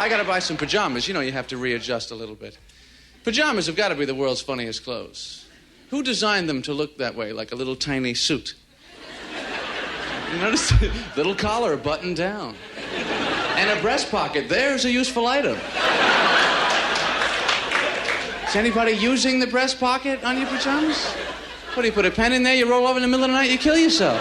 I gotta buy some pajamas. You know, you have to readjust a little bit. Pajamas have got to be the world's funniest clothes. Who designed them to look that way, like a little tiny suit? You notice? Little collar buttoned down. And a breast pocket. There's a useful item. Is anybody using the breast pocket on your pajamas? What do you put a pen in there, you roll over in the middle of the night, you kill yourself.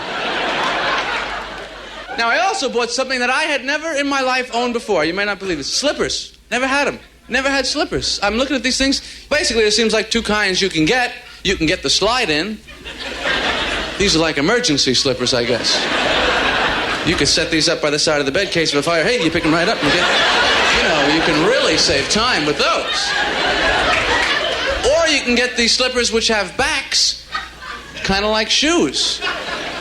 Now, I also bought something that I had never in my life owned before. You may not believe it. Slippers. Never had them. Never had slippers. I'm looking at these things. Basically, there seems like two kinds you can get. You can get the slide in. These are like emergency slippers, I guess. You could set these up by the side of the bed, case of a fire. Hey, you pick them right up and get... You know, you can really save time with those. Or you can get these slippers which have backs, kind of like shoes.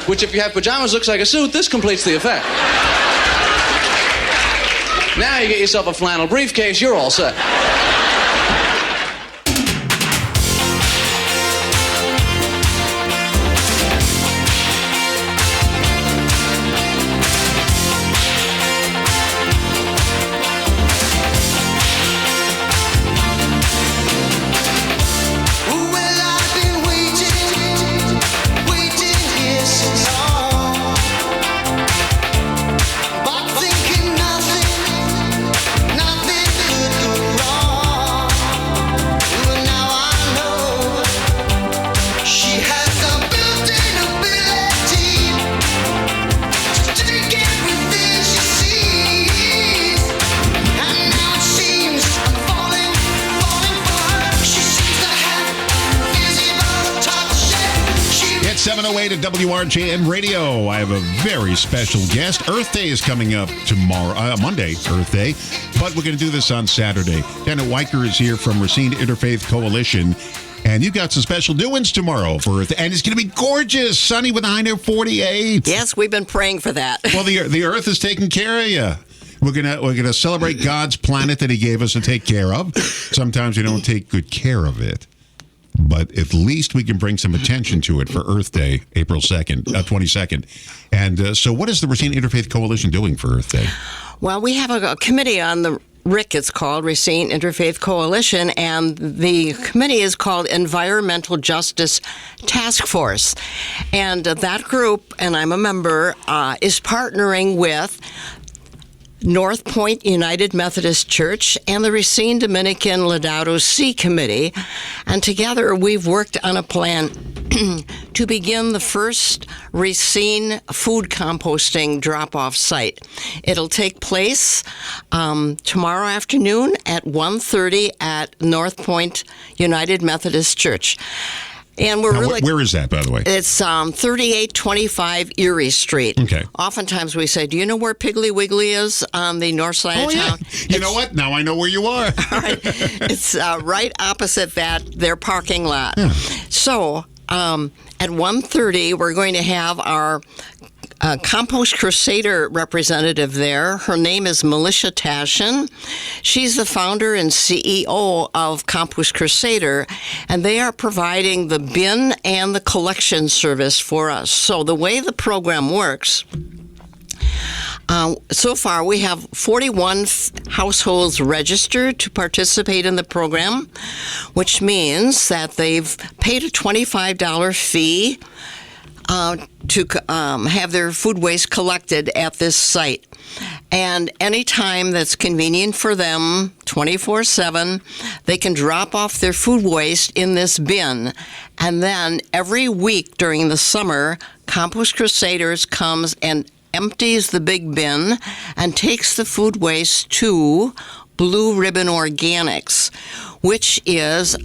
Which, if you have pajamas, looks like a suit. This completes the effect. Now you get yourself a flannel briefcase, you're all set. At WRJN Radio. I have a very special guest. Earth Day is coming up tomorrow, Monday, Earth Day, but we're going to do this on Saturday. Janet Weyker is here from Racine Interfaith Coalition, and you got some special doings tomorrow for Earth Day, and it's going to be gorgeous, sunny with a high of 48. Yes, we've been praying for that. Well, the Earth is taking care of you. We're gonna celebrate God's planet that He gave us to take care of. Sometimes we don't take good care of it, but at least we can bring some attention to it for Earth Day, April 22nd. And so what is the Racine Interfaith Coalition doing for Earth Day? Well, we have a committee on the RIC, it's called Racine Interfaith Coalition, and the committee is called Environmental Justice Task Force. And that group, and I'm a member, is partnering with North Point United Methodist Church and the Racine Dominican Laudato Si Committee, and together we've worked on a plan to begin the first Racine food composting drop-off site. It'll take place tomorrow afternoon at 1:30 at North Point United Methodist Church. And we're now, where is that, by the way? It's 3825 Erie Street. Okay. Oftentimes we say, do you know where Piggly Wiggly is on the north side of town? You know what? Now I know where you are. All right. It's right opposite their parking lot. Yeah. So at 1:30, we're going to have our Compost Crusader representative there. Her name is Melissa Tashin. She's the founder and CEO of Compost Crusader, and they are providing the bin and the collection service for us. So the way the program works, so far we have 41 households registered to participate in the program, which means that they've paid a $25 fee to have their food waste collected at this site. And anytime that's convenient for them, 24/7, they can drop off their food waste in this bin. And then every week during the summer, Compost Crusaders comes and empties the big bin and takes the food waste to Blue Ribbon Organics, which is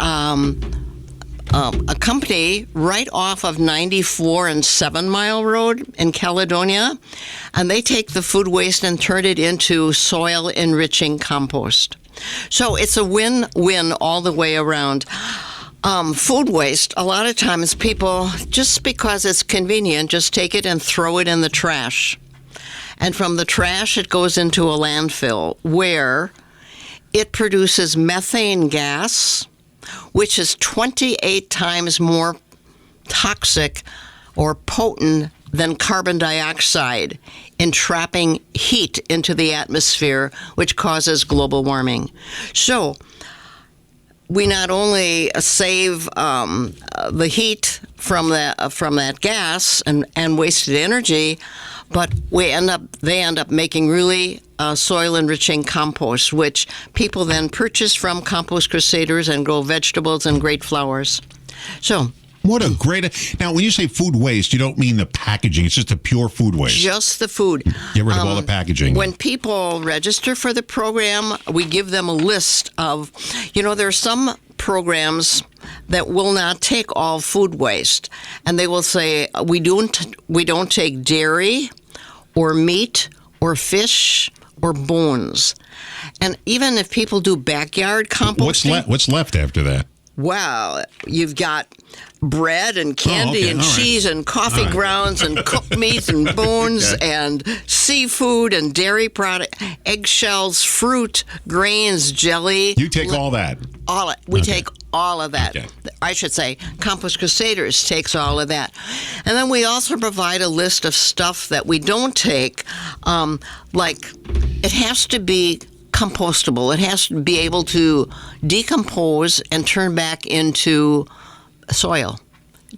a company right off of 94 and 7 Mile Road in Caledonia, and they take the food waste and turn it into soil-enriching compost. So it's a win-win all the way around. Food waste, a lot of times people, just because it's convenient, just take it and throw it in the trash. And from the trash, it goes into a landfill where it produces methane gas, which is 28 times more toxic or potent than carbon dioxide, entrapping heat into the atmosphere, which causes global warming. So we not only save the heat from that gas and wasted energy, but they end up making really soil enriching compost, which people then purchase from Compost Crusaders and grow vegetables and great flowers. So. What a great... Now, when you say food waste, you don't mean the packaging. It's just the pure food waste. Just the food. Get rid of all the packaging. When people register for the program, we give them a list of... there are some programs that will not take all food waste. And they will say, we don't take dairy or meat or fish or bones. And even if people do backyard composting... What's left after that? Well, you've got bread and candy and cheese and coffee grounds and cooked meats and bones and seafood and dairy product, eggshells, fruit, grains, jelly. You take all that? We take all of that. Okay. I should say Compost Crusaders takes all of that. And then we also provide a list of stuff that we don't take, like it has to be compostable. It has to be able to decompose and turn back into soil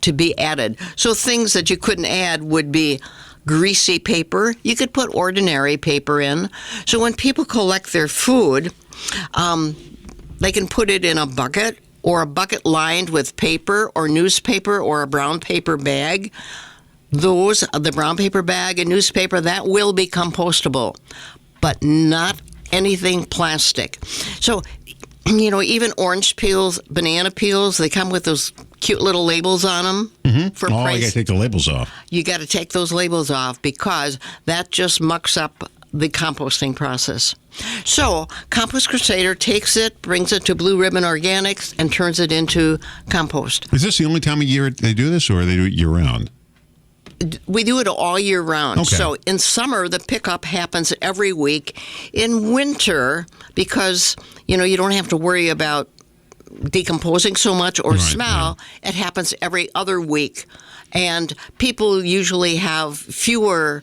to be added. So things that you couldn't add would be greasy paper. You could put ordinary paper in. So when people collect their food, they can put it in a bucket or a bucket lined with paper or newspaper or a brown paper bag. The brown paper bag and newspaper, that will be compostable, but not anything plastic. So, even orange peels, banana peels, they come with those cute little labels on them for price. You got to take the labels off. You got to take those labels off because that just mucks up the composting process. So, Compost Crusader takes it, brings it to Blue Ribbon Organics, and turns it into compost. Is this the only time of year they do this, or they do it year-round? We do it all year round. Okay. So in summer, the pickup happens every week. In winter, because, you don't have to worry about decomposing so much or smell, it happens every other week. And people usually have fewer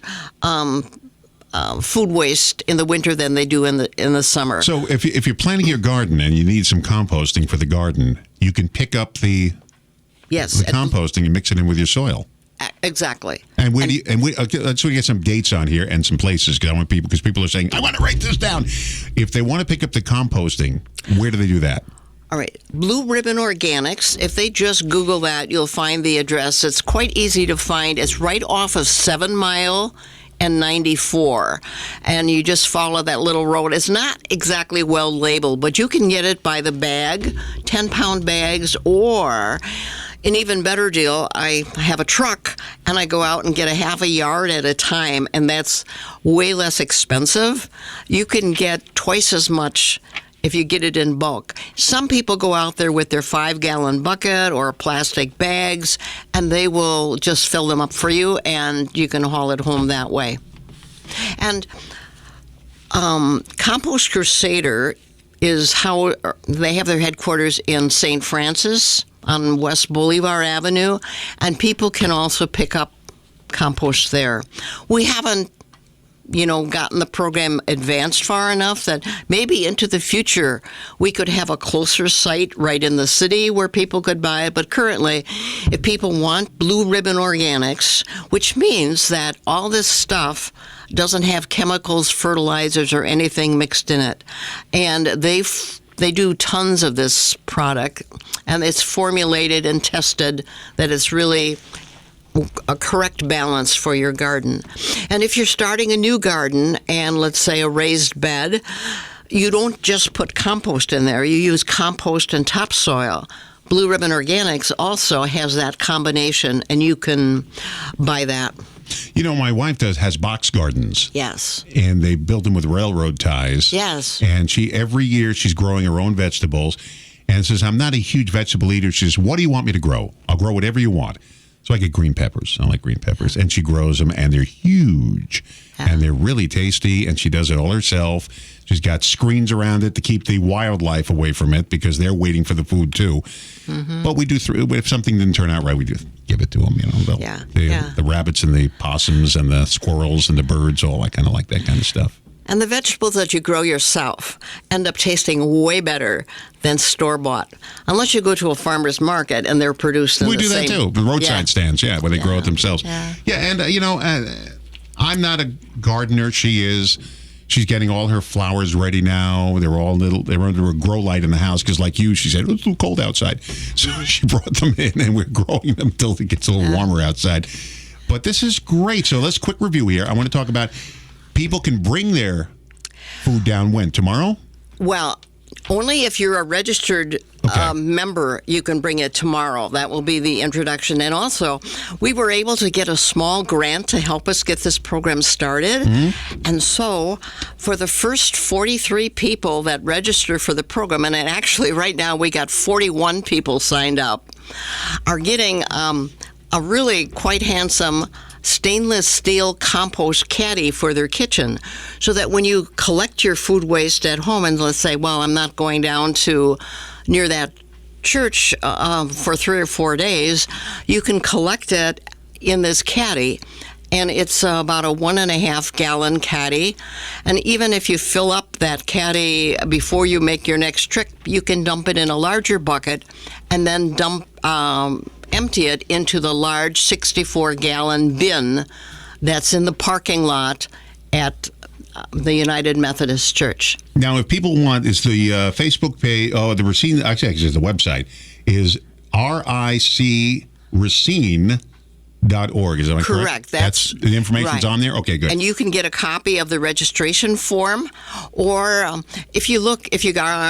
food waste in the winter than they do in the summer. So if you're planting your garden and you need some composting for the garden, you can pick up the composting and mix it in with your soil. Exactly. And let's get some dates on here and some places because people are saying, I want to write this down. If they want to pick up the composting, where do they do that? All right. Blue Ribbon Organics. If they just Google that, you'll find the address. It's quite easy to find. It's right off of 7 Mile and 94. And you just follow that little road. It's not exactly well labeled, but you can get it by the bag, 10-pound bags, or... an even better deal, I have a truck and I go out and get a half a yard at a time, and that's way less expensive. You can get twice as much if you get it in bulk. Some people go out there with their 5-gallon bucket or plastic bags, and they will just fill them up for you, and you can haul it home that way. And Compost Crusader is how they have their headquarters in St. Francis on West Bolivar Avenue, and people can also pick up compost there. We haven't, gotten the program advanced far enough that maybe into the future we could have a closer site right in the city where people could buy it. But currently, if people want Blue Ribbon Organics, which means that all this stuff doesn't have chemicals, fertilizers, or anything mixed in it, and they do tons of this product, and it's formulated and tested that it's really a correct balance for your garden. And if you're starting a new garden and let's say a raised bed, you don't just put compost in there. You use compost and topsoil. Blue Ribbon Organics also has that combination, and you can buy that. My wife has box gardens. Yes. And they built them with railroad ties. Yes. And every year she's growing her own vegetables and says, I'm not a huge vegetable eater. She says, what do you want me to grow? I'll grow whatever you want. So I get green peppers. I like green peppers. And she grows them, and they're huge. And they're really tasty, and she does it all herself. She's got screens around it to keep the wildlife away from it because they're waiting for the food too. But we do, if something didn't turn out right, we just give it to them. The rabbits and the possums and the squirrels and the birds, all I kind of like that kind of stuff. And the vegetables that you grow yourself end up tasting way better than store-bought. Unless you go to a farmer's market and they're produced in we do that too. The roadside stands, where they grow it themselves. And, I'm not a gardener. She is. She's getting all her flowers ready now. They're under a grow light in the house because, like you, she said, it's too cold outside. So she brought them in, and we're growing them until it gets a little warmer outside. But this is great. So let's quick review here. I want to talk about people can bring their food down when? Tomorrow? Well, only if you're a registered member, you can bring it tomorrow. That will be the introduction. And also, we were able to get a small grant to help us get this program started. And so, for the first 43 people that register for the program, and actually right now we got 41 people signed up, are getting a really quite handsome stainless steel compost caddy for their kitchen, so that when you collect your food waste at home, and let's say, well, I'm not going down to near that church for 3 or 4 days, you can collect it in this caddy. And it's about a 1.5 gallon caddy. And even if you fill up that caddy before you make your next trip, you can dump it in a larger bucket and then empty it into the large 64-gallon bin that's in the parking lot at the United Methodist Church. Now, if people want, is the Facebook page, the Racine, actually, the website is Racine.org. Is that correct? That's the information's on there? Okay, good. And you can get a copy of the registration form, or if you are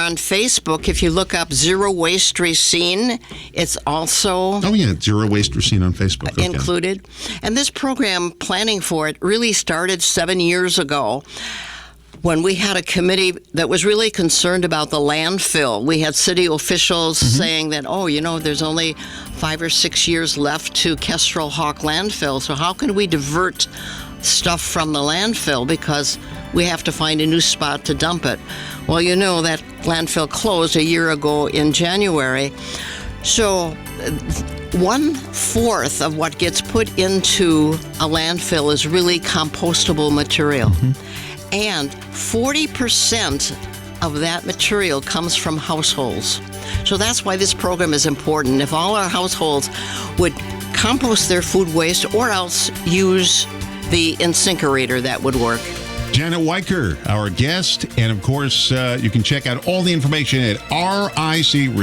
on Facebook, if you look up Zero Waste Racine, it's also Zero Waste Racine on Facebook included. And this program, planning for it, really started 7 years ago, when we had a committee that was really concerned about the landfill. We had city officials saying that, there's only 5 or 6 years left to Kestrel Hawk landfill, so how can we divert stuff from the landfill, because we have to find a new spot to dump it. Well, that landfill closed a year ago in January. So 1/4 of what gets put into a landfill is really compostable material. And 40% of that material comes from households. So that's why this program is important. If all our households would compost their food waste or else use the incinerator, that would work. Janet Weyker, our guest. And, of course, you can check out all the information at Racine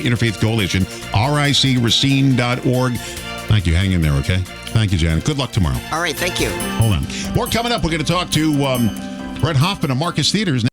Interfaith Coalition, ricracine.org. Thank you. Hang in there, okay? Thank you, Janet. Good luck tomorrow. All right, thank you. Hold on. More coming up. We're going to talk to Bret Hoffmann of Marcus Theaters.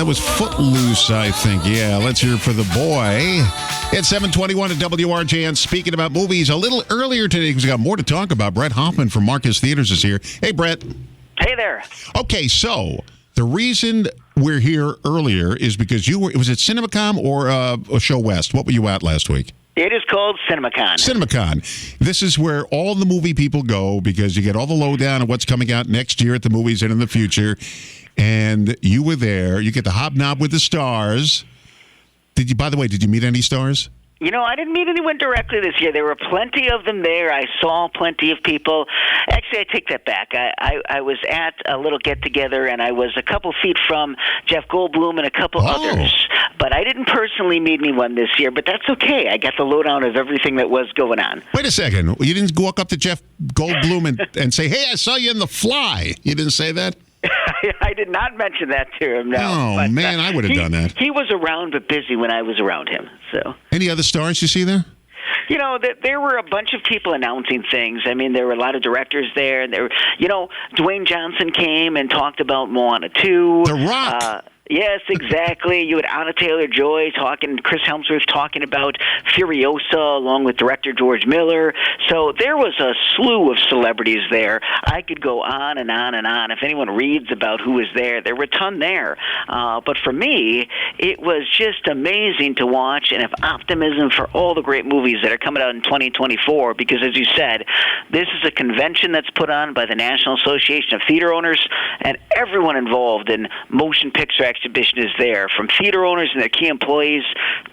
That was Footloose, I think. Yeah, let's hear for the boy. It's 7:21 at WRJN. Speaking about movies, a little earlier today, because we got more to talk about. Bret Hoffmann from Marcus Theaters is here. Hey, Bret. Hey there. Okay, so the reason we're here earlier is because was it CinemaCon or Show West? What were you at last week? It is called CinemaCon. CinemaCon. This is where all the movie people go because you get all the lowdown of what's coming out next year at the movies and in the future. And you were there. You get to hobnob with the stars. By the way, did you meet any stars? You know, I didn't meet anyone directly this year. There were plenty of them there. I saw plenty of people. Actually, I take that back. I was at a little get-together, and I was a couple feet from Jeff Goldblum and a couple others. But I didn't personally meet anyone this year, but that's okay. I got the lowdown of everything that was going on. Wait a second. You didn't walk up to Jeff Goldblum and say, hey, I saw you in The Fly. You didn't say that? I did not mention that to him, no. Oh, but, man, I would have done that. He was around but busy when I was around him. So. Any other stars you see there? You know, there were a bunch of people announcing things. I mean, there were a lot of directors there. And Dwayne Johnson came and talked about Moana 2. The Rock. Yes, exactly. You had Anna Taylor-Joy Chris Hemsworth talking about Furiosa along with director George Miller. So there was a slew of celebrities there. I could go on and on and on. If anyone reads about who was there were a ton there. But for me, it was just amazing to watch and have optimism for all the great movies that are coming out in 2024 because, as you said, this is a convention that's put on by the National Association of Theater Owners, and everyone involved in motion picture exhibition is there, from theater owners and their key employees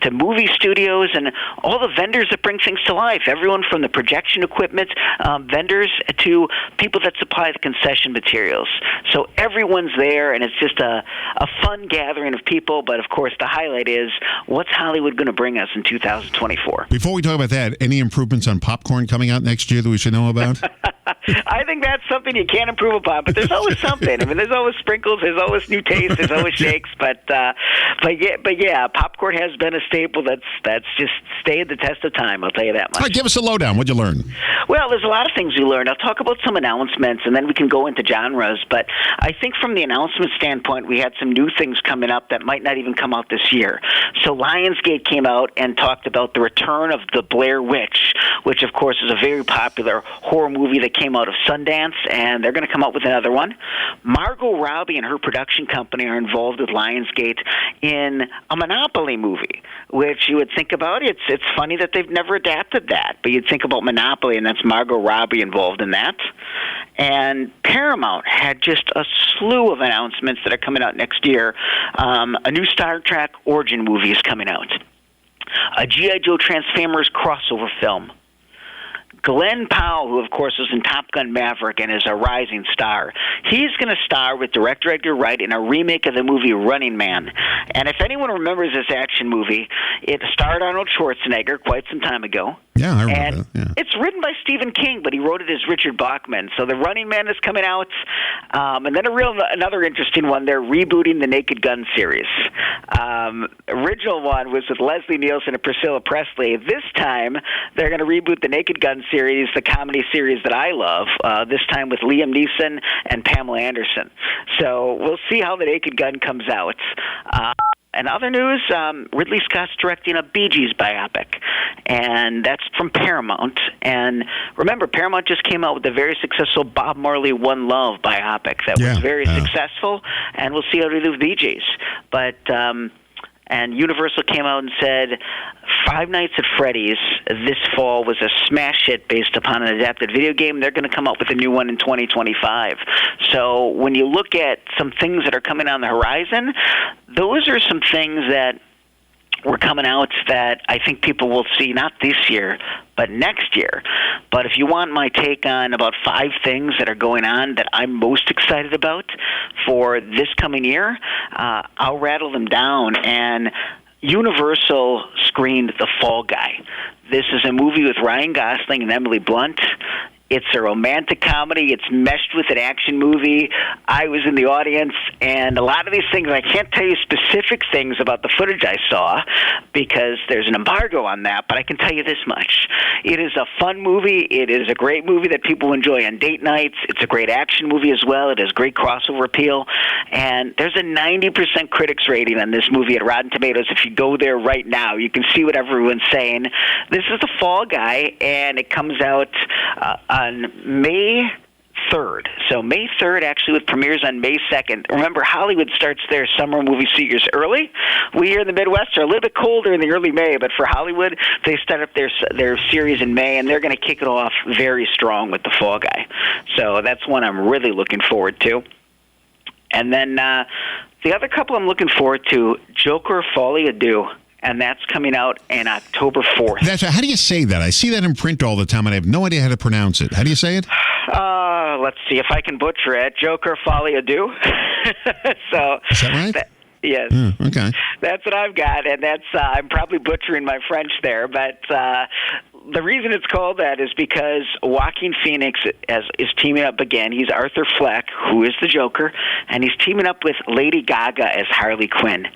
to movie studios and all the vendors that bring things to life, everyone from the projection equipment vendors to people that supply the concession materials. So everyone's there, and it's just a fun gathering of people, but of course the highlight is what's Hollywood going to bring us in 2024. Before we talk about that, any improvements on popcorn coming out next year that we should know about? I think that's something you can't improve upon, but there's always something. I mean, there's always sprinkles, there's always new tastes, there's always shakes, but yeah, popcorn has been a staple that's just stayed the test of time. I'll tell you that much. All right, give us a lowdown. What'd you learn? Well, there's a lot of things we learned. I'll talk about some announcements, and then we can go into genres. But I think from the announcement standpoint, we had some new things coming up that might not even come out this year. So Lionsgate came out and talked about the return of The Blair Witch, which, of course, is a very popular horror movie that came out of Sundance, and they're going to come out with another one. Margot Robbie and her production company are involved with Lionsgate in a Monopoly movie, which you would think about. It's funny that they've never adapted that, but you'd think about Monopoly, and that's Margot Robbie involved in that. And Paramount had just a slew of announcements that are coming out next year. A new Star Trek Origin movie is coming out. A G.I. Joe Transformers crossover film. Glenn Powell, who, of course, was in Top Gun Maverick and is a rising star, he's going to star with director Edgar Wright in a remake of the movie Running Man. And if anyone remembers this action movie, it starred Arnold Schwarzenegger quite some time ago. Yeah, I remember that. Yeah. It's written by Stephen King, but he wrote it as Richard Bachman. So the Running Man is coming out. And then another interesting one, they're rebooting the Naked Gun series. Original one was with Leslie Nielsen and Priscilla Presley. This time, they're going to reboot the Naked Gun series, the comedy series that I love, this time with Liam Neeson and Pamela Anderson. So we'll see how the Naked Gun comes out. And other news, Ridley Scott's directing a Bee Gees biopic, and that's from Paramount. And remember, Paramount just came out with a very successful Bob Marley One Love biopic that was very successful, and we'll see how they do with Bee Gees. But and Universal came out and said Five Nights at Freddy's this fall was a smash hit based upon an adapted video game. They're going to come up with a new one in 2025. So when you look at some things that are coming on the horizon, those are some things that were coming out that I think people will see not this year, but next year. But if you want my take on about 5 things that are going on that I'm most excited about for this coming year, I'll rattle them down. And Universal screened The Fall Guy. This is a movie with Ryan Gosling and Emily Blunt. It's a romantic comedy. It's meshed with an action movie. I was in the audience, and a lot of these things, I can't tell you specific things about the footage I saw because there's an embargo on that, but I can tell you this much. It is a fun movie. It is a great movie that people enjoy on date nights. It's a great action movie as well. It has great crossover appeal, and there's a 90% critics rating on this movie at Rotten Tomatoes. If you go there right now, you can see what everyone's saying. This is The Fall Guy, and it comes out on May 3rd. So May 3rd, actually, with premieres on May 2nd. Remember, Hollywood starts their summer movie series early. We here in the Midwest are a little bit colder in the early May, but for Hollywood, they start up their series in May, and they're going to kick it off very strong with The Fall Guy. So that's one I'm really looking forward to. And then the other couple I'm looking forward to, Joker Folie à Deux. and that's coming out on October 4th. How do you say that? I see that in print all the time, and I have no idea how to pronounce it. How do you say it? Let's see if I can butcher it. Joker Folie à Deux. So, is that right? Yes. Okay. That's what I've got, and that's I'm probably butchering my French there, but the reason it's called that is because Joaquin Phoenix is teaming up again. He's Arthur Fleck, who is the Joker, and he's teaming up with Lady Gaga as Harley Quinn.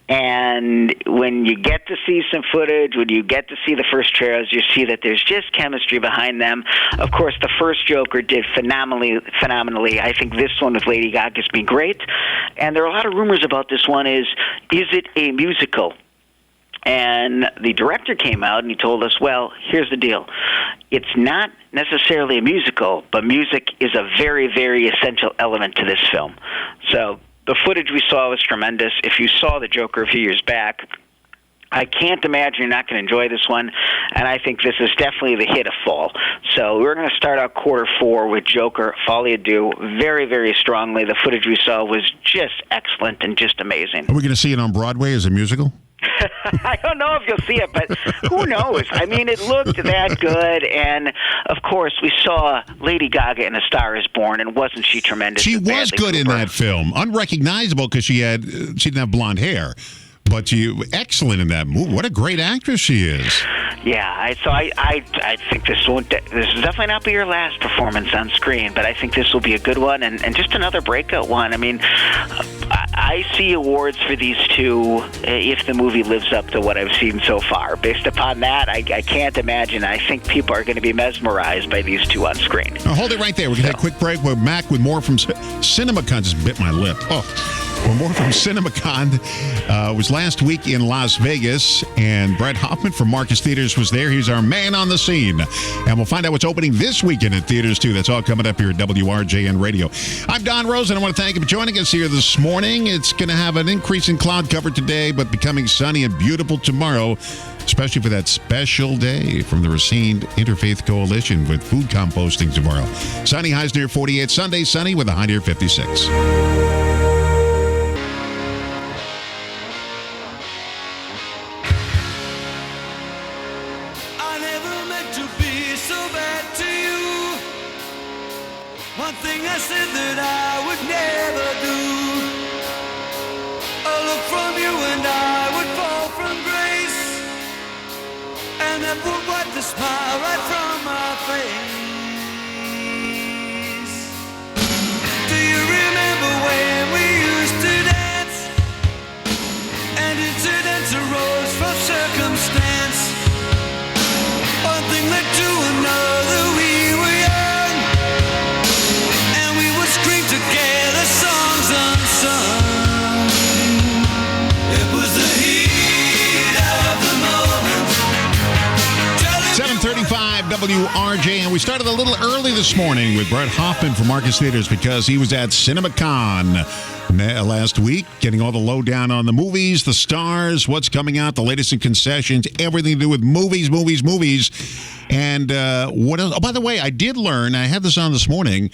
And when you get to see some footage, when you get to see the first trailers, you see that there's just chemistry behind them. Of course, the first Joker did phenomenally. I think this one with Lady Gaga has been great. And there are a lot of rumors about this one. Is it a musical? And the director came out and he told us, well, here's the deal. It's not necessarily a musical, but music is a very, very essential element to this film. So the footage we saw was tremendous. If you saw The Joker a few years back, I can't imagine you're not going to enjoy this one, and I think this is definitely the hit of fall. So we're going to start out quarter 4 with Joker, Folie à Deux, very, very strongly. The footage we saw was just excellent and just amazing. Are we going to see it on Broadway as a musical? I don't know if you'll see it, but who knows? I mean, it looked that good, and of course, we saw Lady Gaga in A Star Is Born, and wasn't she tremendous? She was good in that film, unrecognizable because she didn't have blonde hair, but excellent in that movie. What a great actress she is. Yeah, I think this will definitely not be your last performance on screen, but I think this will be a good one and just another breakout one. I mean, I see awards for these two if the movie lives up to what I've seen so far. Based upon that, I can't imagine. I think people are going to be mesmerized by these two on screen. Now, hold it right there. We're going to take a quick break. We're back with more from CinemaCon. Just bit my lip. Well, more from CinemaCon. It was last week in Las Vegas, and Bret Hoffmann from Marcus Theaters was there. He's our man on the scene. And we'll find out what's opening this weekend at theaters, too. That's all coming up here at WRJN Radio. I'm Don Rosen. I want to thank you for joining us here this morning. It's going to have an increase in cloud cover today, but becoming sunny and beautiful tomorrow, especially for that special day from the Racine Interfaith Coalition with food composting tomorrow. Sunny, highs near 48. Sunday, sunny with a high near 56. One thing I said that I would never do. A look from you and I would fall from grace, and that would wipe the smile right from my face. Do you remember when we used to dance, and incidents arose from circumstance? One thing led to another, we were young, and we would scream together songs unsung. It was the heat of the moment. 7:35 WRJ, and we started a little early this morning with Bret Hoffmann from Marcus Theaters because he was at CinemaCon last week, getting all the lowdown on the movies, the stars, what's coming out, the latest in concessions, everything to do with movies. And what else? Oh, by the way, I did learn, I had this on this morning,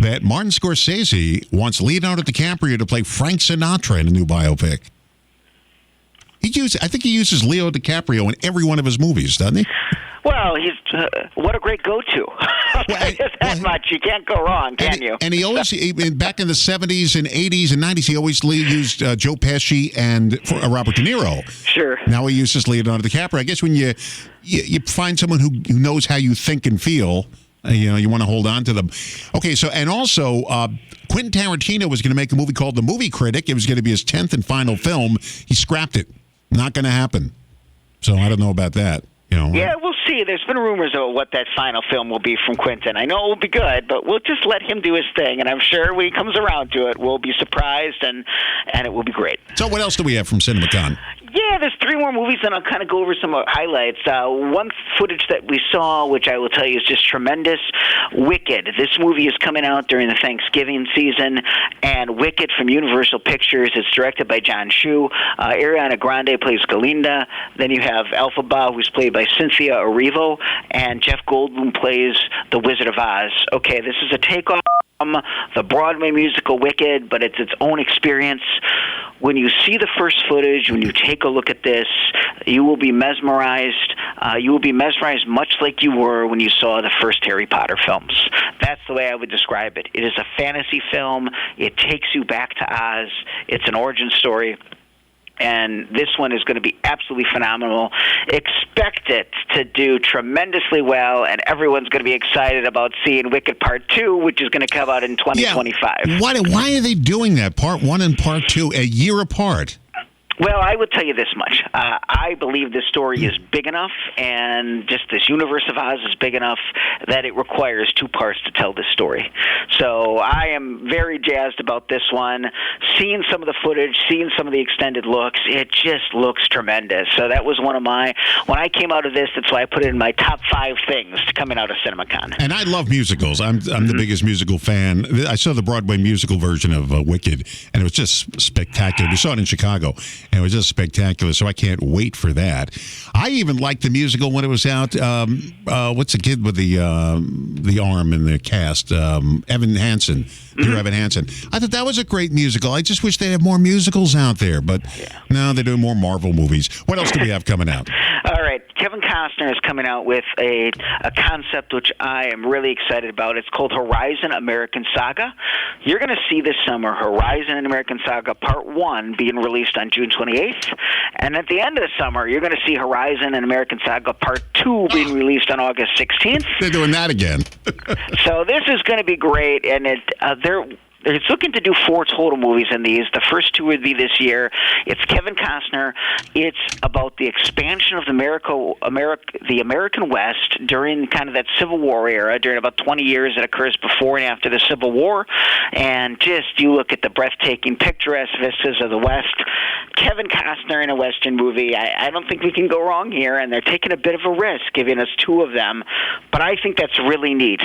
that Martin Scorsese wants Leonardo DiCaprio to play Frank Sinatra in a new biopic. I think he uses Leo DiCaprio in every one of his movies, doesn't he? Well, he's what a great go-to. Much. You can't go wrong, can you? And he always, back in the 70s and 80s and 90s, he always used Joe Pesci and Robert De Niro. Sure. Now he uses Leonardo DiCaprio. I guess when you find someone who knows how you think and feel, you want to hold on to them. Okay, so, and also, Quentin Tarantino was going to make a movie called The Movie Critic. It was going to be his 10th and final film. He scrapped it. Not going to happen. So I don't know about that. Yeah, we'll see. There's been rumors of what that final film will be from Quentin. I know it will be good, but we'll just let him do his thing, and I'm sure when he comes around to it, we'll be surprised, and it will be great. So what else do we have from CinemaCon? Yeah, there's 3 more movies, and I'll kind of go over some highlights. One footage that we saw, which I will tell you is just tremendous, Wicked. This movie is coming out during the Thanksgiving season, and Wicked from Universal Pictures. It's directed by John Chu. Ariana Grande plays Galinda. Then you have Elphaba, who's played by Cynthia Erivo, and Jeff Goldblum plays the Wizard of Oz. Okay, this is a takeoff from the Broadway musical Wicked, but it's its own experience. when you see the first footage, when you take a look at this, you will be mesmerized. You will be mesmerized much like you were when you saw the first Harry Potter films. That's the way I would describe it. It is a fantasy film. It takes you back to Oz. It's an origin story. And this one is going to be absolutely phenomenal. Expect it to do tremendously well, and everyone's going to be excited about seeing Wicked Part 2, which is going to come out in 2025. Yeah. Why are they doing that? Part 1 and Part 2, a year apart? Well, I would tell you this much. I believe this story is big enough, and just this universe of Oz is big enough that it requires 2 parts to tell this story. So I am very jazzed about this one. Seeing some of the footage, seeing some of the extended looks, it just looks tremendous. So that was one of my, when I came out of this, that's why I put it in my top 5 things coming out of CinemaCon. And I love musicals. I'm the biggest musical fan. I saw the Broadway musical version of Wicked, and it was just spectacular. We saw it in Chicago. And it was just spectacular, so I can't wait for that. I even liked the musical when it was out. What's the kid with the arm in the cast? Evan Hansen. Dear Evan Hansen. I thought that was a great musical. I just wish they'd have more musicals out there, but no, they're doing more Marvel movies. What else do we have coming out? All right. Kevin Costner is coming out with a concept which I am really excited about. It's called Horizon American Saga. You're going to see this summer Horizon American Saga Part 1 being released on June 28th. And at the end of the summer, you're going to see Horizon and American Saga Part 2 being released on August 16th. They're doing that again. So this is going to be great, and it's looking to do 4 total movies in these. The first 2 would be this year. It's Kevin Costner. It's about the expansion of the American West during kind of that Civil War era, during about 20 years that occurs before and after the Civil War. And just you look at the breathtaking, picturesque vistas of the West. Kevin Costner in a Western movie, I don't think we can go wrong here, and they're taking a bit of a risk giving us 2 of them. But I think that's really neat.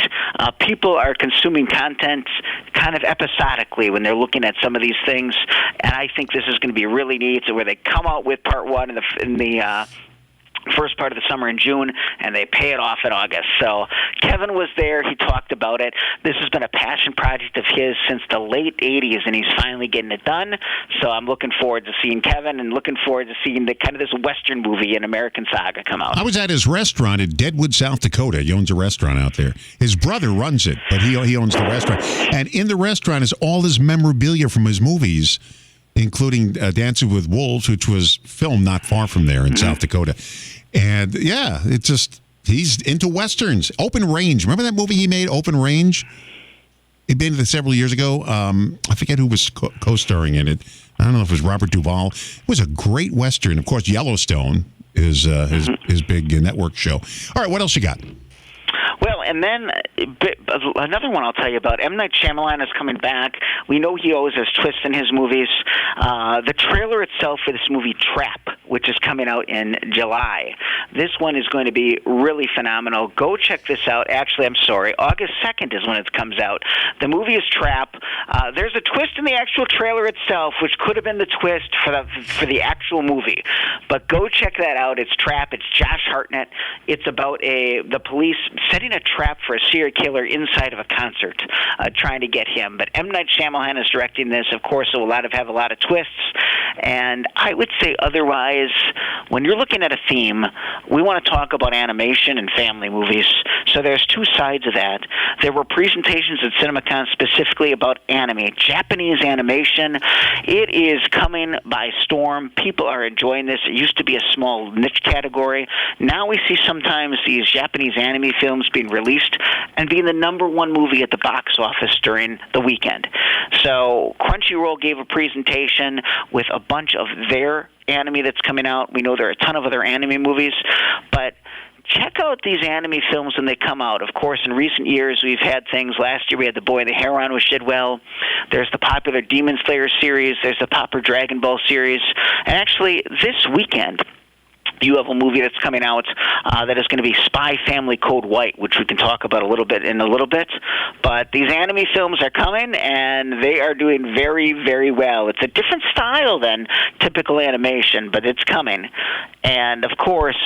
People are consuming content kind of episodically when they're looking at some of these things, and I think this is going to be really neat, where they come out with Part 1 in the first part of the summer in June, and they pay it off in August. So Kevin was there. He talked about it. This has been a passion project of his since the late 80s, and he's finally getting it done. So I'm looking forward to seeing Kevin and looking forward to seeing the kind of this Western movie, an American Saga, come out. I was at his restaurant in Deadwood, South Dakota. He owns a restaurant out there. His brother runs it, but he owns the restaurant. And in the restaurant is all his memorabilia from his movies, including Dancing with Wolves, which was filmed not far from there in South Dakota. And, yeah, it's just, he's into Westerns. Open Range. Remember that movie he made, Open Range? He made it several years ago. I forget who was co-starring in it. I don't know if it was Robert Duvall. It was a great Western. Of course, Yellowstone is his big network show. All right, what else you got? Well, and then another one I'll tell you about. M. Night Shyamalan is coming back. We know he always has twists in his movies. The trailer itself for this movie, Trap, which is coming out in July. This one is going to be really phenomenal. Go check this out. Actually, I'm sorry. August 2nd is when it comes out. The movie is Trap. There's a twist in the actual trailer itself, which could have been the twist for the actual movie. But go check that out. It's Trap. It's Josh Hartnett. It's about the police setting a trap for a serial killer inside of a concert, trying to get him. But M. Night Shyamalan is directing this. Of course, it will have a lot of twists. And I would say otherwise, when you're looking at a theme, we want to talk about animation and family movies. So there's 2 sides of that. There were presentations at CinemaCon specifically about anime, Japanese animation. It is coming by storm. People are enjoying this. It used to be a small niche category. Now we see sometimes these Japanese anime films being released and being the #1 movie at the box office during the weekend. So Crunchyroll gave a presentation with a bunch of their anime that's coming out. We know there are a ton of other anime movies, but check out these anime films when they come out. Of course, in recent years, we've had things. Last year, we had The Boy and the Heron, which did well. There's the popular Demon Slayer series. There's the popular Dragon Ball series. And actually, this weekend, you have a movie that's coming out that is going to be Spy Family Code White, which we can talk about a little bit. But these anime films are coming, and they are doing very, very well. It's a different style than typical animation, but it's coming. And, of course,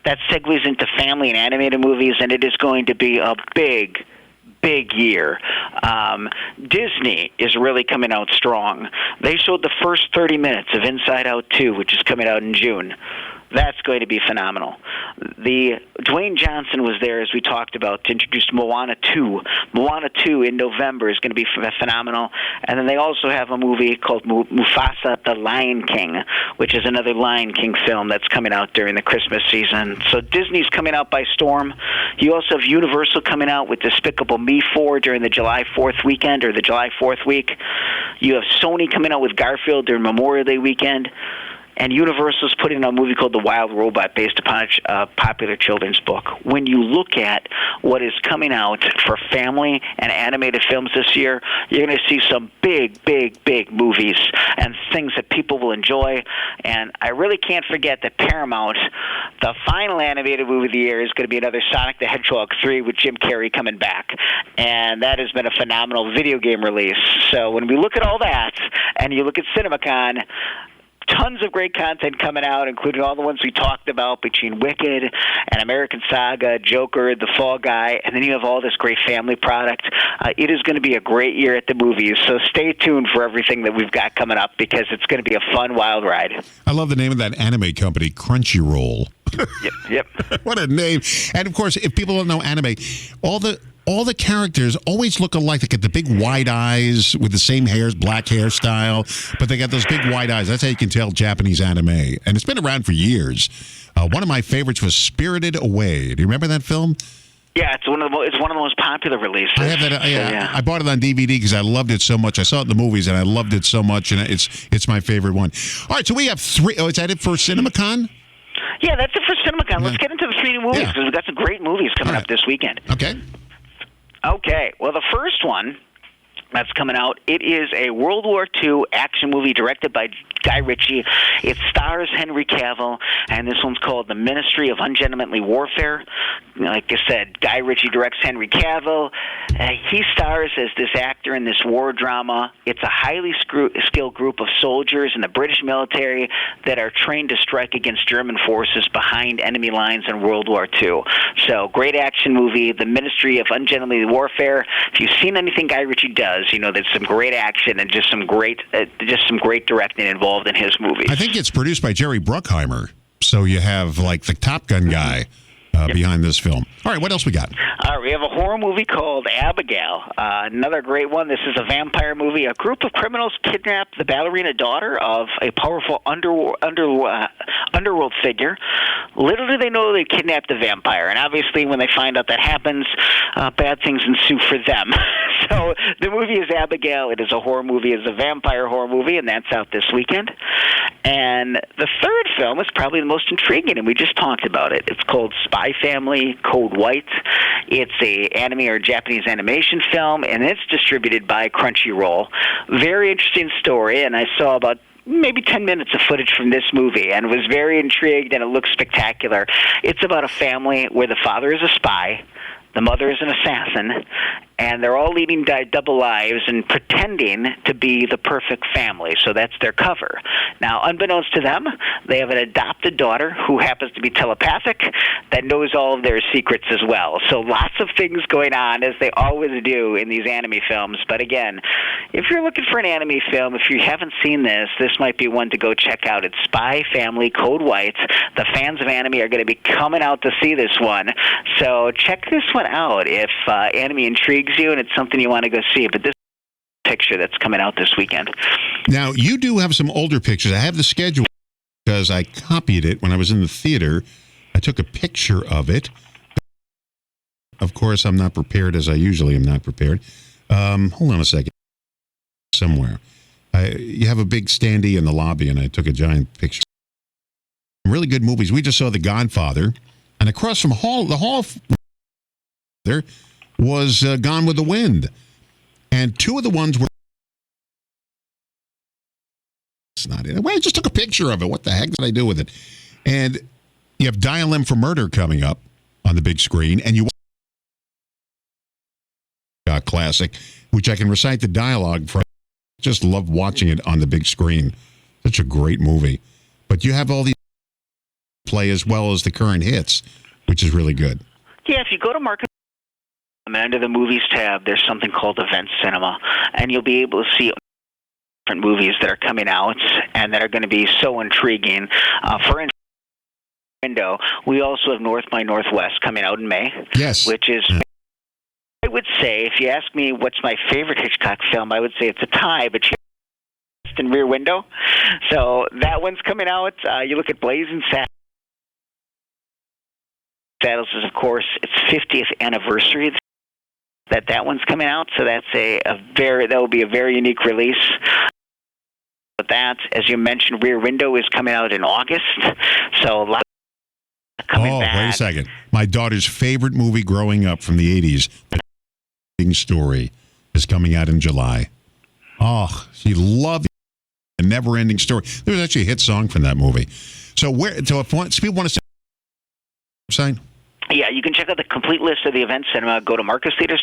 that segues into family and animated movies, and it is going to be a big big year. Disney is really coming out strong. They showed the first 30 minutes of Inside Out 2, which is coming out in June. That's going to be phenomenal. Dwayne Johnson was there, as we talked about, to introduce Moana 2. Moana 2 in November is going to be phenomenal. And then they also have a movie called Mufasa the Lion King, which is another Lion King film that's coming out during the Christmas season. So Disney's coming out by storm. You also have Universal coming out with Despicable Me 4 during the July 4th weekend, or the July 4th week. You have Sony coming out with Garfield during Memorial Day weekend. And Universal's putting out a movie called The Wild Robot based upon a popular children's book. When you look at what is coming out for family and animated films this year, you're going to see some big, big, big movies and things that people will enjoy. And I really can't forget that Paramount, the final animated movie of the year, is going to be another Sonic the Hedgehog 3 with Jim Carrey coming back. And that has been a phenomenal video game release. So when we look at all that, and you look at CinemaCon, tons of great content coming out, including all the ones we talked about between Wicked and American Saga, Joker, The Fall Guy, and then you have all this great family product. It is going to be a great year at the movies, so stay tuned for everything that we've got coming up, because it's going to be a fun, wild ride. I love the name of that anime company, Crunchyroll. Yep. What a name. And, of course, if people don't know anime, all the characters always look alike. They get the big wide eyes with the same black hairstyle, but they got those big wide eyes. That's how you can tell Japanese anime. And it's been around for years. One of my favorites was Spirited Away. Do you remember that film? Yeah, it's one of the most popular releases. I have that. Yeah. I bought it on DVD because I loved it so much. I saw it in the movies and I loved it so much, and it's my favorite one. All right, so we have 3. Oh, is that it for CinemaCon? Yeah, that's it for CinemaCon. Let's get into the 3 new movies, because we've got some great movies coming up this weekend. Okay, well, the first one that's coming out, it is a World War II action movie directed by Guy Ritchie. It stars Henry Cavill, and this one's called The Ministry of Ungentlemanly Warfare. Like I said, Guy Ritchie directs Henry Cavill. He stars as this actor in this war drama. It's a highly skilled group of soldiers in the British military that are trained to strike against German forces behind enemy lines in World War II. So, great action movie, The Ministry of Ungentlemanly Warfare. If you've seen anything Guy Ritchie does, you know there's some great action and just some great directing involved in his movies. I think it's produced by Jerry Bruckheimer, so you have like the Top Gun guy behind this film. All right, what else we got? All right, we have a horror movie called Abigail. Another great one. This is a vampire movie. A group of criminals kidnap the ballerina daughter of a powerful underworld figure. Little do they know they kidnapped a vampire, and obviously when they find out that happens, bad things ensue for them. So the movie is Abigail. It is a horror movie. It's a vampire horror movie, and that's out this weekend. And the third film is probably the most intriguing, and we just talked about it. It's called Spy Family Code White. It's a anime or Japanese animation film, and it's distributed by Crunchyroll. Very interesting story, and I saw about maybe 10 minutes of footage from this movie and was very intrigued, and it looks spectacular. It's about a family where the father is a spy, the mother is an assassin, and they're all leading double lives and pretending to be the perfect family. So that's their cover. Now, unbeknownst to them, they have an adopted daughter who happens to be telepathic that knows all of their secrets as well. So lots of things going on, as they always do in these anime films. But again, if you're looking for an anime film, if you haven't seen this, this might be one to go check out. It's Spy Family Code White. The fans of anime are going to be coming out to see this one. So check this one out if anime intrigues you and it's something you want to go see. But this picture that's coming out this weekend. Now, you do have some older pictures. I have the schedule because I copied it when I was in the theater. I took a picture of it. Of course, I'm not prepared, as I usually am not prepared. Hold on a second. Somewhere. You have a big standee in the lobby, and I took a giant picture. Really good movies. We just saw The Godfather, and across from the hall there was Gone with the Wind. And two of the ones were... It's not it. Well, I just took a picture of it. What the heck did I do with it? And you have Dial M for Murder coming up on the big screen, and you classic, which I can recite the dialogue from. Just love watching it on the big screen. Such a great movie. But you have all these play as well as the current hits, which is really good. Yeah, if you go to Market Under the Movies tab, there's something called Event Cinema, and you'll be able to see different movies that are coming out and that are going to be so intriguing. For instance, window, we also have North by Northwest coming out in May. Yes. Which is, I would say, if you ask me what's my favorite Hitchcock film, I would say it's a tie between and Rear Window. So that one's coming out. You look at Blazing Saddles is, of course, its 50th anniversary that one's coming out. So that's that will be a very unique release. But that, as you mentioned, Rear Window is coming out in August. So a lot coming back. Wait a second. My daughter's favorite movie growing up from the 80s, The Story, is coming out in July. Oh, she loved The Never-Ending Story. There was actually a hit song from that movie. So if people want to see the website? Yeah, you can check out the complete list of the Event Cinema. Go to Marcus Theaters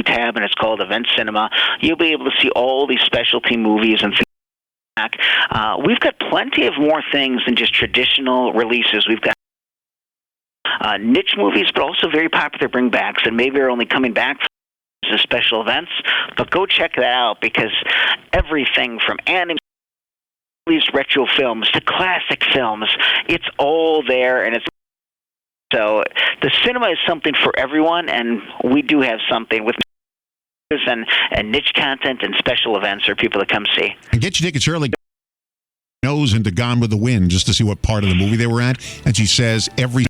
tab, and it's called Event Cinema. You'll be able to see all these specialty movies and things. We've got plenty of more things than just traditional releases. We've got niche movies, but also very popular bringbacks, and maybe are only coming back for special events. But go check that out, because everything from animated movies, retro films, to classic films, it's all there, and it's so the cinema is something for everyone, and we do have something with and niche content and special events for people to come see. And get your tickets early. Nose into Gone with the Wind just to see what part of the movie they were at. And she says every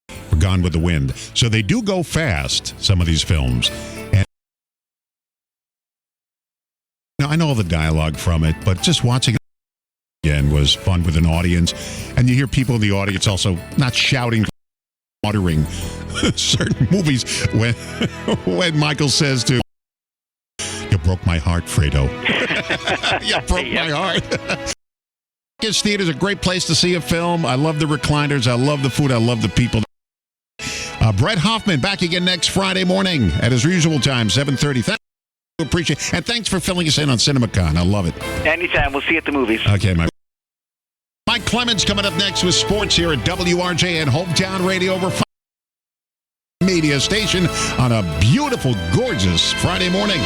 for Gone with the Wind. So they do go fast, some of these films. And now, I know all the dialogue from it, but just watching it again was fun with an audience. And you hear people in the audience also not shouting, muttering certain movies when Michael says to, "You broke my heart, Fredo." You broke my heart. Marcus Theater is a great place to see a film. I love the recliners. I love the food. I love the people. Bret Hoffmann back again next Friday morning at his usual time, 7:30. Thank you. Appreciate it. And thanks for filling us in on CinemaCon. I love it. Anytime. We'll see you at the movies. Okay, Mike Clemens coming up next with sports here at WRJ and Hometown Radio over 5 media station on a beautiful, gorgeous Friday morning.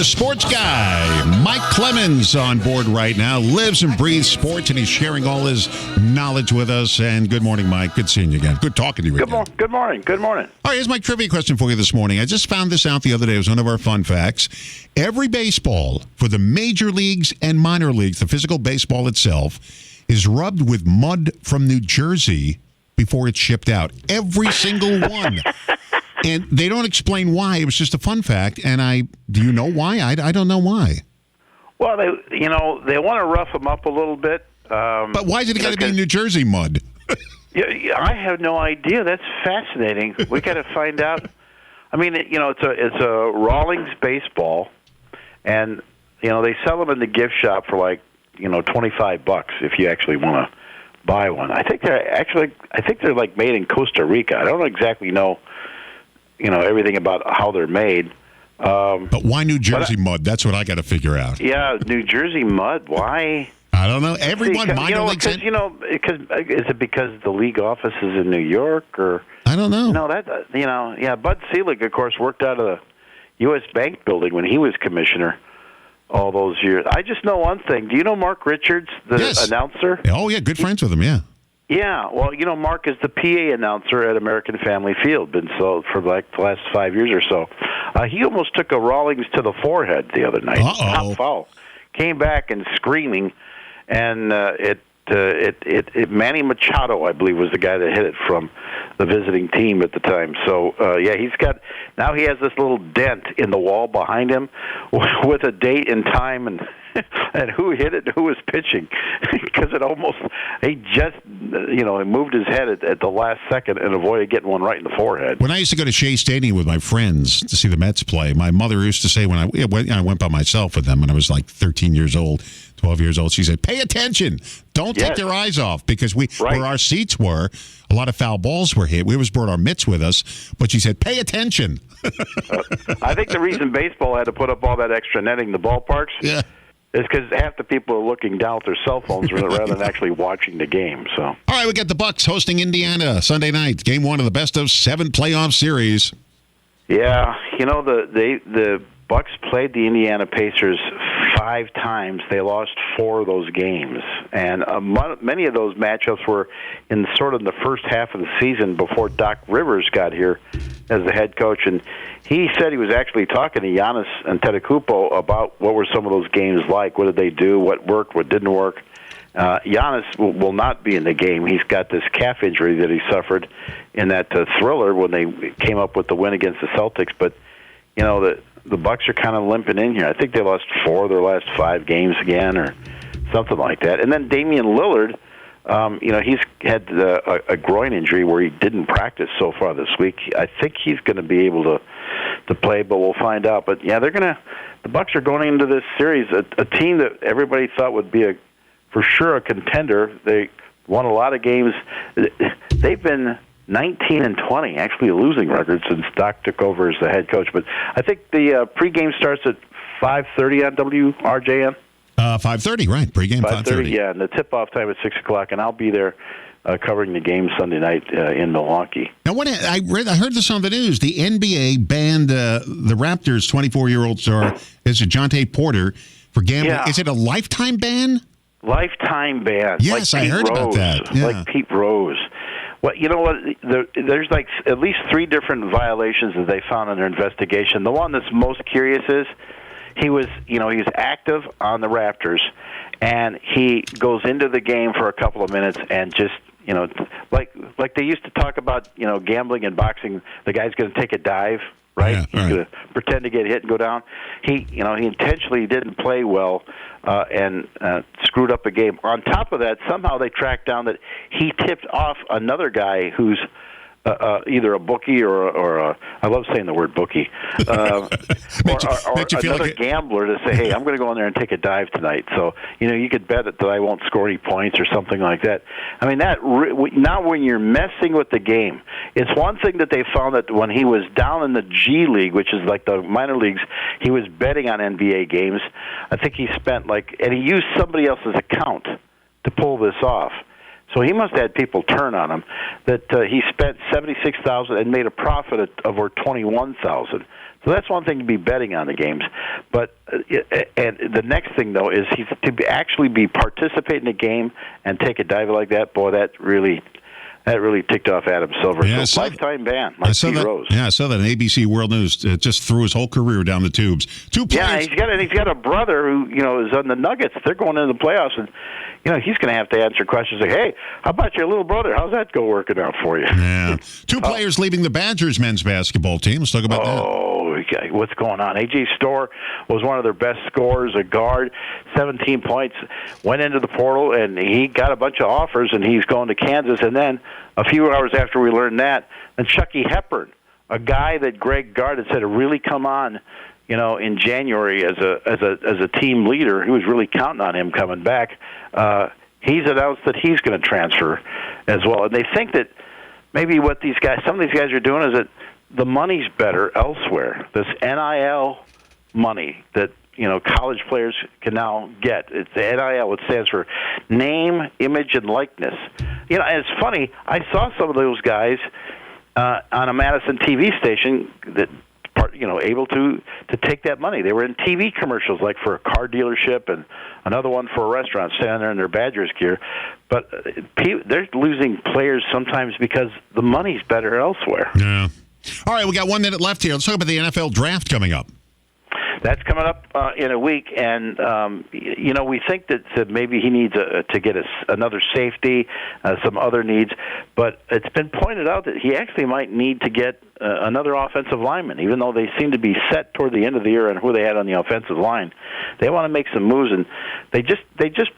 Sports guy Mike Clemens on board right now, lives and breathes sports, and he's sharing all his knowledge with us. And good morning, Mike. Good seeing you again. Good talking to you again. Good morning. Good morning. All right, here's my trivia question for you this morning. I just found this out the other day. It was one of our fun facts. Every baseball for the major leagues and minor leagues, the physical baseball itself, is rubbed with mud from New Jersey before it's shipped out. Every single one. And they don't explain why. It was just a fun fact. And do you know why? I don't know why. Well, they want to rough them up a little bit. But why is it got to be New Jersey mud? Yeah, I have no idea. That's fascinating. We got to find out. I mean, it's a Rawlings baseball, and they sell them in the gift shop for like $25 if you actually want to buy one. I think they're like made in Costa Rica. I don't exactly know everything about how they're made. But why New Jersey mud? That's what I got to figure out. Yeah, New Jersey mud. Why? I don't know. Everyone minor leagues. Is it because the league office is in New York, or I don't know. No, Bud Selig, of course, worked out of the U.S. Bank building when he was commissioner all those years. I just know one thing. Do you know Mark Richards, the announcer? Oh yeah, good friends with him. Yeah. Yeah, well, Mark is the PA announcer at American Family Field, been so for like the last 5 years or so. He almost took a Rawlings to the forehead the other night. Top foul. Came back and screaming, and Manny Machado, I believe, was the guy that hit it from the visiting team at the time. So, he has this little dent in the wall behind him with a date and time and and who hit it and who was pitching, because he just he moved his head at the last second and avoided getting one right in the forehead. When I used to go to Shea Stadium with my friends to see the Mets play, my mother used to say when I went by myself with them when I was like 13 years old, 12 years old, she said, pay attention. Don't take their eyes off, because where our seats were, a lot of foul balls were hit. We always brought our mitts with us, but she said, pay attention. I think the reason baseball had to put up all that extra netting in the ballparks is because half the people are looking down at their cell phones rather than actually watching the game. So, all right, we got the Bucks hosting Indiana Sunday night. Game 1 of the best of 7 playoff series. Yeah, the Bucks played the Indiana Pacers 5 times. They lost 4 of those games, and many of those matchups were in sort of the first half of the season before Doc Rivers got here as the head coach. And he said he was actually talking to Giannis Antetokounmpo about what were some of those games like. What did they do? What worked? What didn't work? Giannis will not be in the game. He's got this calf injury that he suffered in that thriller when they came up with the win against the Celtics. But the Bucks are kind of limping in here. I think they lost 4 of their last 5 games again, or something like that. And then Damian Lillard, he's had a groin injury where he didn't practice so far this week. I think he's going to be able to play, but we'll find out. But yeah, the Bucks are going into this series a team that everybody thought would be for sure a contender. They won a lot of games. They've been 19-20, actually a losing record since Doc took over as the head coach. But I think the pregame starts at 5:30 on WRJN. 5:30, right? Pregame 5:30. Yeah, and the tip-off time at 6 o'clock, and I'll be there covering the game Sunday night in Milwaukee. Now, I heard this on the news. The NBA banned the Raptors' 24-year-old star, DeJounte Porter, for gambling. Yeah. Is it a lifetime ban? Lifetime ban. Yes, like I heard about that. Yeah. Like Pete Rose. Well, you know what? There's like at least 3 different violations that they found in their investigation. The one that's most curious is he's active on the Raptors, and he goes into the game for a couple of minutes and just, like they used to talk about, gambling and boxing, the guy's going to take a dive, right? Yeah, he's going to pretend to get hit and go down. He intentionally didn't play well and screwed up a game. On top of that, somehow they tracked down that he tipped off another guy who's either a bookie or I love saying the word bookie, or another gambler to say, hey, I'm going to go in there and take a dive tonight. So, you could bet that I won't score any points or something like that. I mean, now when you're messing with the game, it's one thing that they found that when he was down in the G League, which is like the minor leagues, he was betting on NBA games. I think he spent and he used somebody else's account to pull this off. So he must have had people turn on him. That he spent $76,000 and made a profit of over $21,000. So that's one thing to be betting on the games. But and the next thing though is he's to actually be participating in a game and take a dive like that. Boy, that really ticked off Adam Silver. Yeah, so lifetime ban, like Pete Rose. Yeah, I saw that on ABC World News. Just threw his whole career down the tubes. 2 players. Yeah, he's got a brother who is on the Nuggets. They're going into the playoffs, and he's going to have to answer questions like, "Hey, how about your little brother? How's that working out for you?" Yeah, 2 players leaving the Badgers men's basketball team. Let's talk about that. Oh, what's going on? A.J. Storr was one of their best scorers, a guard, 17 points, went into the portal, and he got a bunch of offers, and he's going to Kansas. And then a few hours after we learned that, then Chucky Hepburn, a guy that Greg Gard had said had really come on, in January as a team leader, he was really counting on him coming back. He's announced that he's going to transfer as well. And they think that maybe what some of these guys are doing is that the money's better elsewhere. This NIL money that college players can now get. It's the NIL. It stands for name, image, and likeness. And it's funny. I saw some of those guys on a Madison TV station that able to take that money. They were in TV commercials, like for a car dealership and another one for a restaurant, standing there in their Badgers gear. But they're losing players sometimes because the money's better elsewhere. Yeah. All right, we got 1 minute left here. Let's talk about the NFL draft coming up. That's coming up in a week, and we think that maybe he needs to get another safety, some other needs, but it's been pointed out that he actually might need to get another offensive lineman, even though they seem to be set toward the end of the year on who they had on the offensive line. They want to make some moves, and they just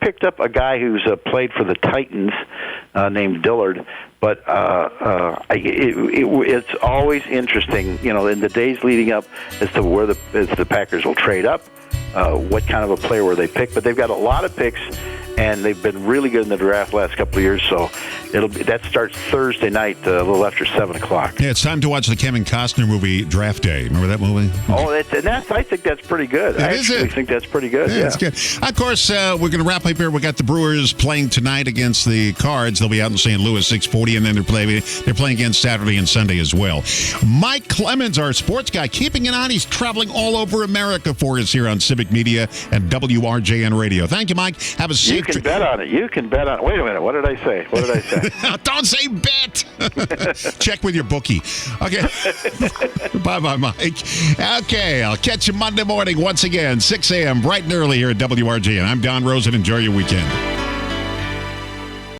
picked up a guy who's played for the Titans named Dillard. But it's always interesting, in the days leading up as to where the Packers will trade up, what kind of a player will they pick. But they've got a lot of picks, and they've been really good in the draft last couple of years. So that starts Thursday night, a little after 7 o'clock. Yeah, it's time to watch the Kevin Costner movie, Draft Day. Remember that movie? Oh, I think that's pretty good. I actually think that's pretty good. Yeah, it's good. Of course, we're going to wrap up here. We got the Brewers playing tonight against the Cards. They'll be out in St. Louis, 6:40, and then they're playing again Saturday and Sunday as well. Mike Clemens, our sports guy, keeping an eye. He's traveling all over America for us here on Civic Media and WRJN Radio. Thank you, Mike. Have a safe trip. You can bet on it. You can bet on it. Wait a minute. What did I say? Don't say bet. Check with your bookie. Okay. Bye-bye, Mike. Okay, I'll catch you Monday morning once again, 6 a.m., bright and early here at WRJN. I'm Don Rosen. Enjoy your weekend.